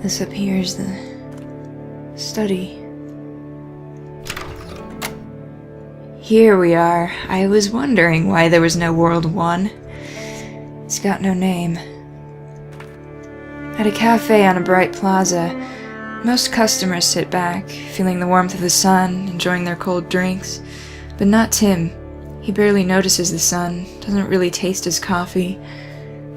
This appears the study. Here we are. I was wondering why there was no World 1. It's got no name. At a cafe on a bright plaza, most customers sit back, feeling the warmth of the sun, enjoying their cold drinks. But not Tim. He barely notices the sun, doesn't really taste his coffee.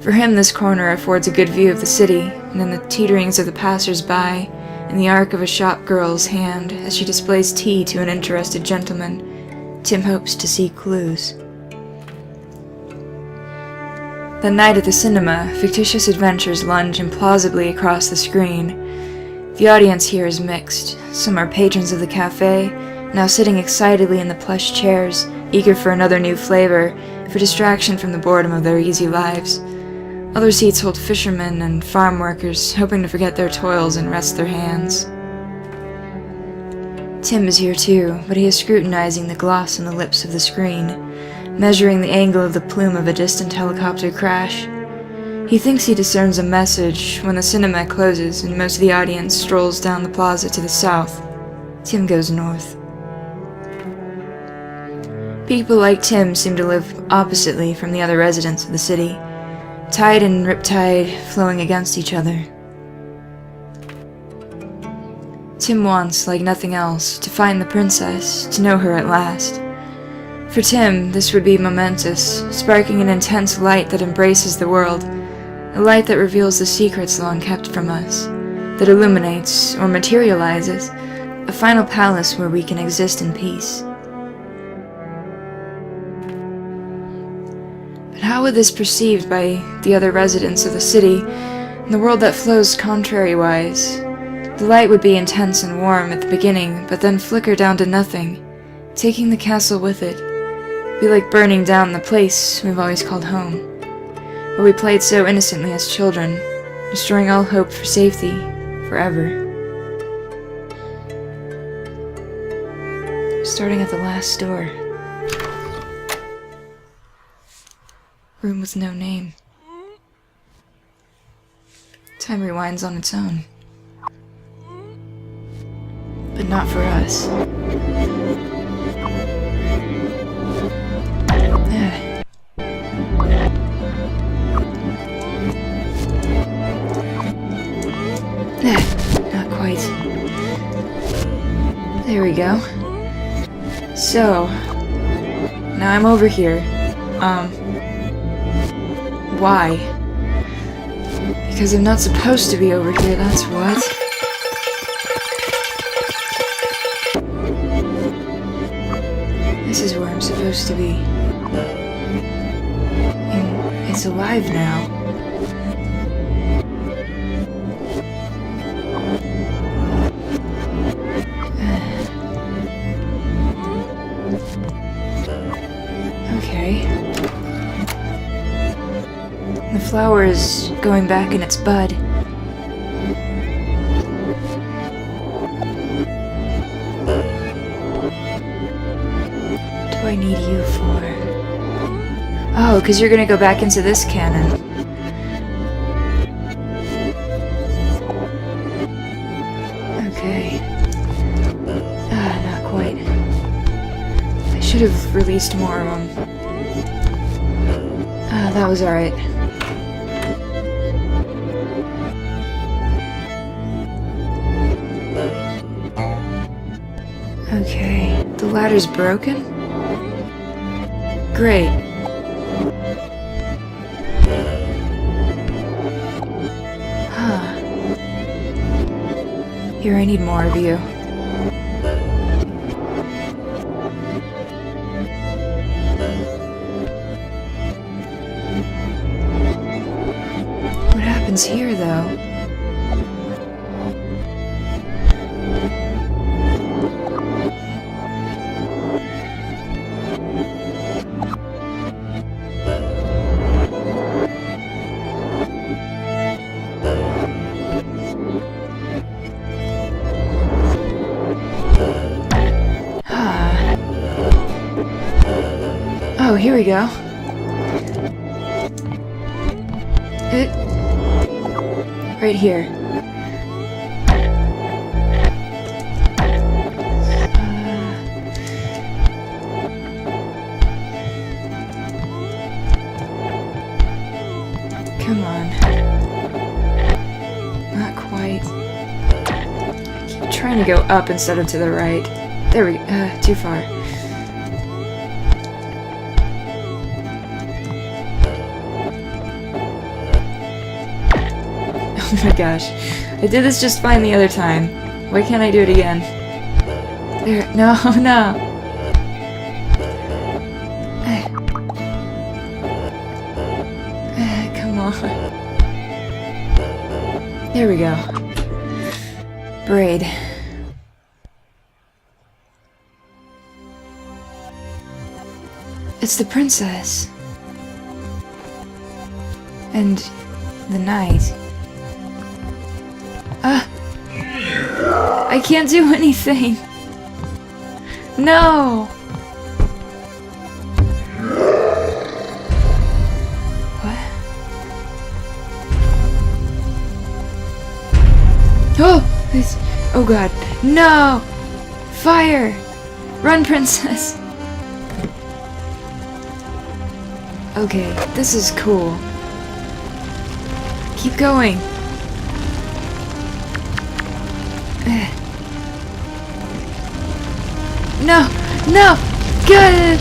For him, this corner affords a good view of the city, and in the teeterings of the passers-by, in the arc of a shop girl's hand as she displays tea to an interested gentleman, Tim hopes to see clues. That night at the cinema, fictitious adventures lunge implausibly across the screen. The audience here is mixed. Some are patrons of the cafe, now sitting excitedly in the plush chairs, eager for another new flavor, for distraction from the boredom of their easy lives. Other seats hold fishermen and farm workers, hoping to forget their toils and rest their hands. Tim is here too, but he is scrutinizing the gloss on the lips of the screen, measuring the angle of the plume of a distant helicopter crash. He thinks he discerns a message when the cinema closes and most of the audience strolls down the plaza to the south. Tim goes north. People like Tim seem to live oppositely from the other residents of the city, tide and riptide flowing against each other. Tim wants, like nothing else, to find the princess, to know her at last. For Tim, this would be momentous, sparking an intense light that embraces the world, a light that reveals the secrets long kept from us, that illuminates, or materializes, a final palace where we can exist in peace. But how would this be perceived by the other residents of the city, in the world that flows contrary-wise? The light would be intense and warm at the beginning, but then flicker down to nothing, taking the castle with it. Be like burning down the place we've always called home, where we played so innocently as children, destroying all hope for safety, forever. Starting at the last door. Room with no name. Time rewinds on its own. But not for us. Not quite. There we go. So, now I'm over here. Why? Because I'm not supposed to be over here, that's what. This is where I'm supposed to be. And it's alive now. Okay. The flower is going back in its bud. What do I need you for? Oh, because you're gonna go back into this cannon. Okay. Not quite. I should have released more of them. That was alright. Okay, the ladder's broken? Great. Huh. Here, I need more of you. What happens here, though? Oh, here we go. Right here. Come on. Not quite. I keep trying to go up instead of to the right. There we go. Too far. Oh my gosh. I did this just fine the other time. Why can't I do it again? There. No, no. Come on. There we go. Braid. It's the princess. And the knight. I can't do anything. No. What? Oh, it's, oh god. No. Fire. Run, princess. Okay, this is cool. Keep going. No! No! Good!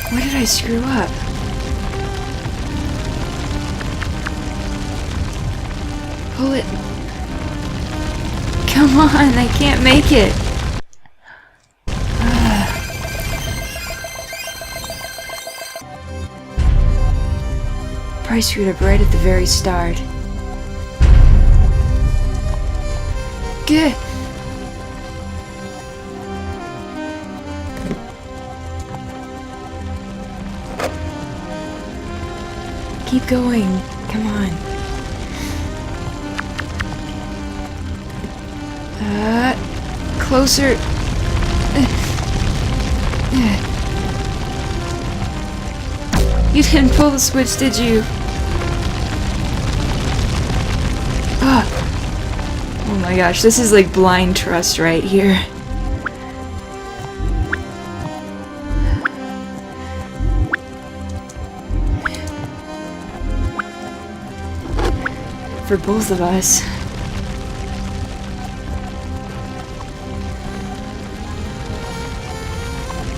Where did I screw up? Pull it. Come on, I can't make it. Probably screwed up right at the very start. Good. Keep going. Come on. Closer. You didn't pull the switch, did you? Oh my gosh, this is like blind trust right here. For both of us.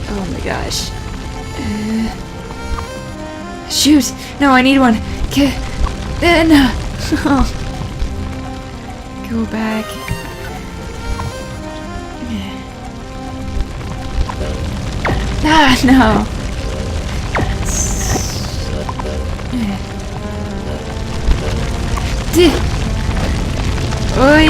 Oh my gosh. Shoot! No, I need one! No! Go back. Ah, no! Oi!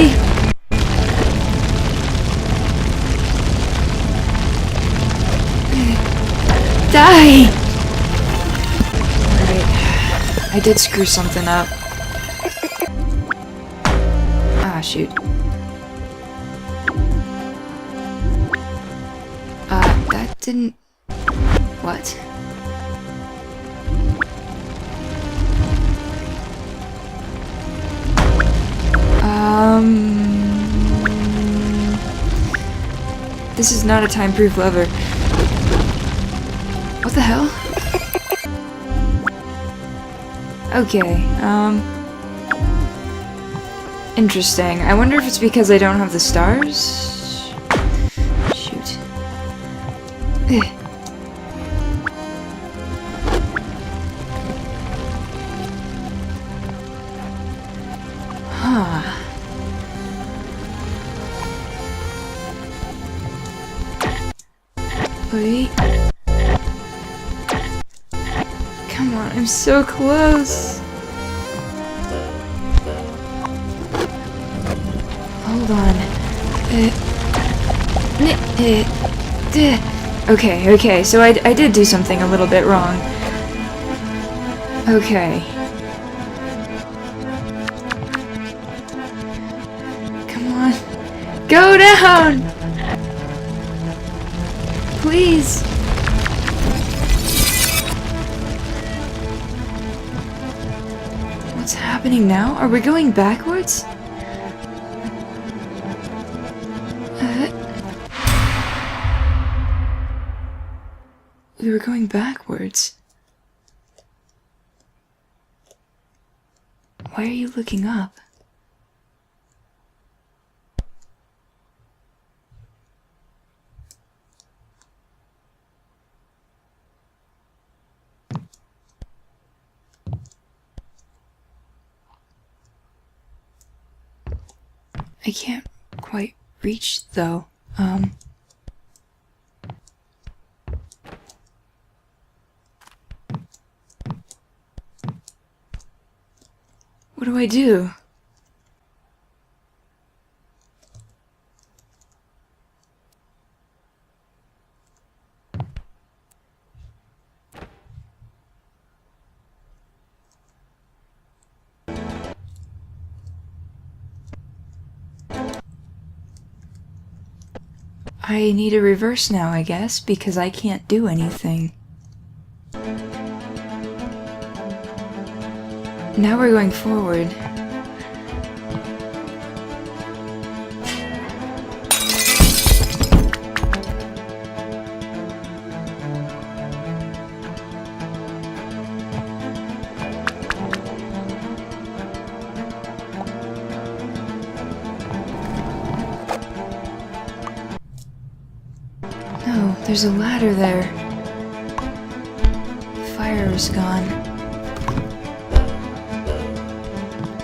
Die! Alright. I did screw something up. Ah, shoot. That didn't... What? This is not a time-proof lever. What the hell? Okay, interesting. I wonder if it's because I don't have the stars? Shoot. Huh. Wait. Come on, I'm so close. Hold on. Okay, so I did do something a little bit wrong. Okay. Come on. Go down! Please! What's happening now? Are we going backwards? We were going backwards. Why are you looking up? I can't quite reach, though. What do I do? I need a reverse now, I guess, because I can't do anything. Now we're going forward. No, there's a ladder there. The fire is gone.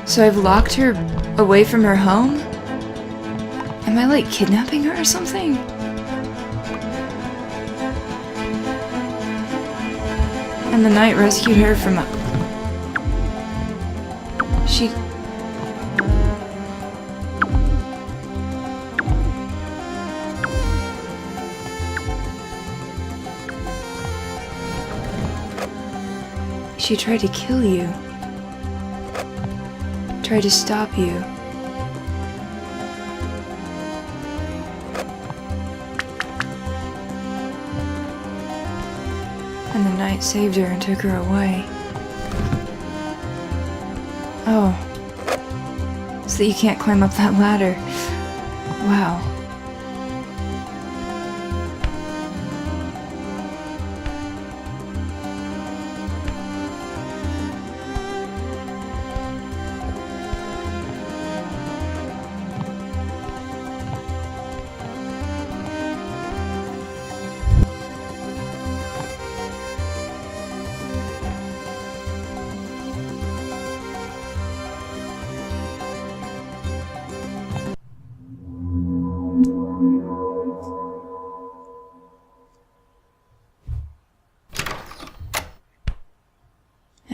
So I've locked her away from her home? Am I like kidnapping her or something? And the knight rescued her from She tried to kill you. Tried to stop you. And the knight saved her and took her away. Oh. So that you can't climb up that ladder. Wow.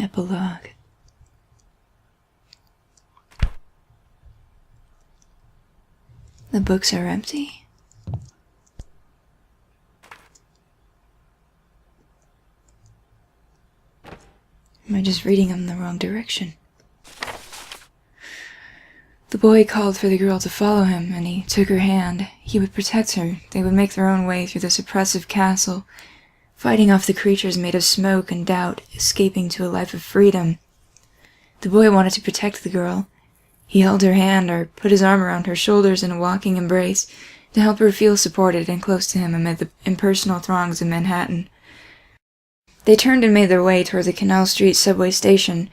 Epilogue. The books are empty. Am I just reading them in the wrong direction? The boy called for the girl to follow him, and he took her hand. He would protect her. They would make their own way through this oppressive castle, fighting off the creatures made of smoke and doubt, escaping to a life of freedom. The boy wanted to protect the girl. He held her hand or put his arm around her shoulders in a walking embrace to help her feel supported and close to him amid the impersonal throngs of Manhattan. They turned and made their way toward the Canal Street subway station.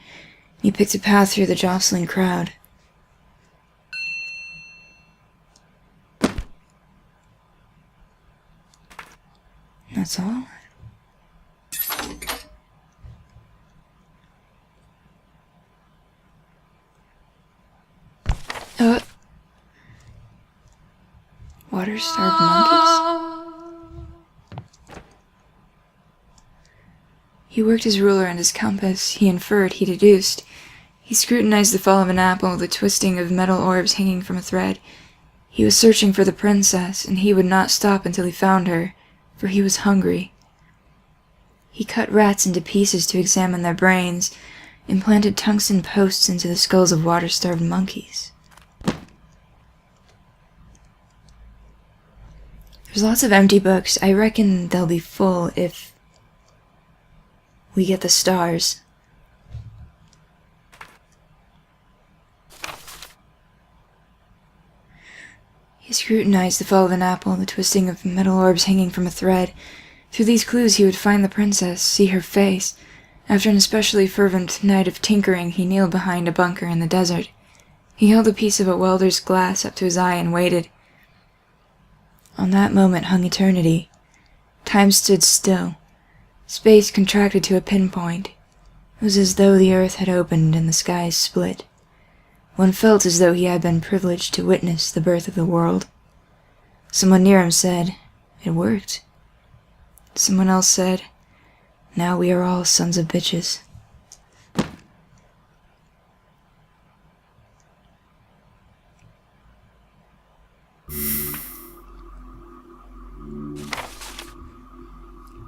He picked a path through the jostling crowd. That's all? Water-starved monkeys? He worked his ruler and his compass. He inferred, he deduced. He scrutinized the fall of an apple, the twisting of metal orbs hanging from a thread. He was searching for the princess, and he would not stop until he found her, for he was hungry. He cut rats into pieces to examine their brains, implanted tungsten posts into the skulls of water-starved monkeys. There's lots of empty books. I reckon they'll be full if we get the stars. He scrutinized the fall of an apple and the twisting of metal orbs hanging from a thread. Through these clues he would find the princess, see her face, After an especially fervent night of tinkering, he kneeled behind a bunker in the desert. He held a piece of a welder's glass up to his eye and waited. On that moment hung eternity. Time stood still. Space contracted to a pinpoint. It was as though the earth had opened and the skies split. One felt as though he had been privileged to witness the birth of the world. Someone near him said, "It worked." Someone else said, "Now we are all sons of bitches."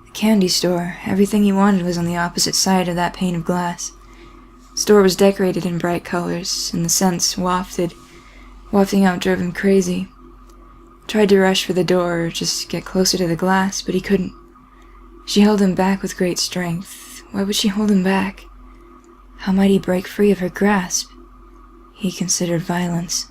The candy store. Everything he wanted was on the opposite side of that pane of glass. The store was decorated in bright colors, and the scents wafting out drove him crazy. Tried to rush for the door or just get closer to the glass, but he couldn't. She held him back with great strength. Why would she hold him back? How might he break free of her grasp? He considered violence.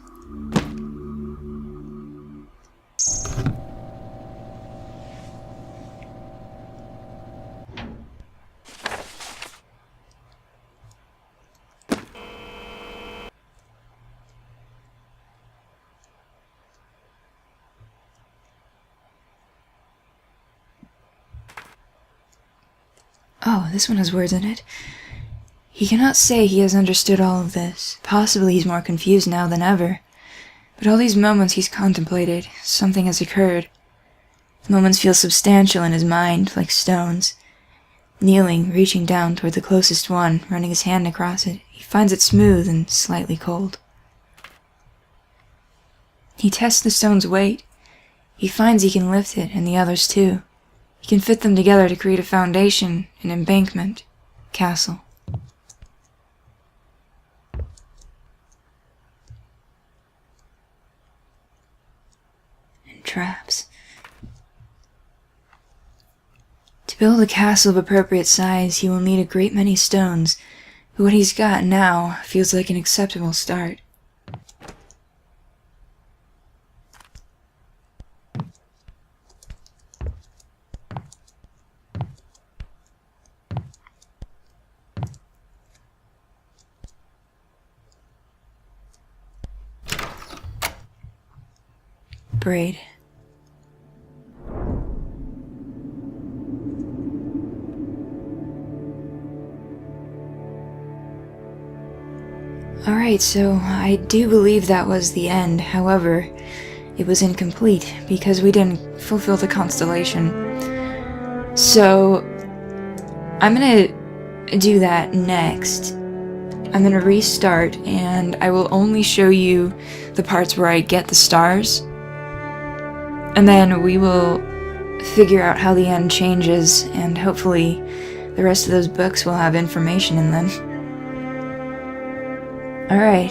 Oh, this one has words in it. He cannot say he has understood all of this. Possibly he's more confused now than ever. But all these moments he's contemplated, something has occurred. The moments feel substantial in his mind, like stones. Kneeling, reaching down toward the closest one, running his hand across it, he finds it smooth and slightly cold. He tests the stone's weight. He finds he can lift it, and the others too. He can fit them together to create a foundation, an embankment, castle. And traps. To build a castle of appropriate size, he will need a great many stones, but what he's got now feels like an acceptable start. Braid. Alright, so I do believe that was the end. However, it was incomplete because we didn't fulfill the constellation. So, I'm gonna do that next. I'm gonna restart and I will only show you the parts where I get the stars. And then we will figure out how the end changes, and hopefully the rest of those books will have information in them. Alright.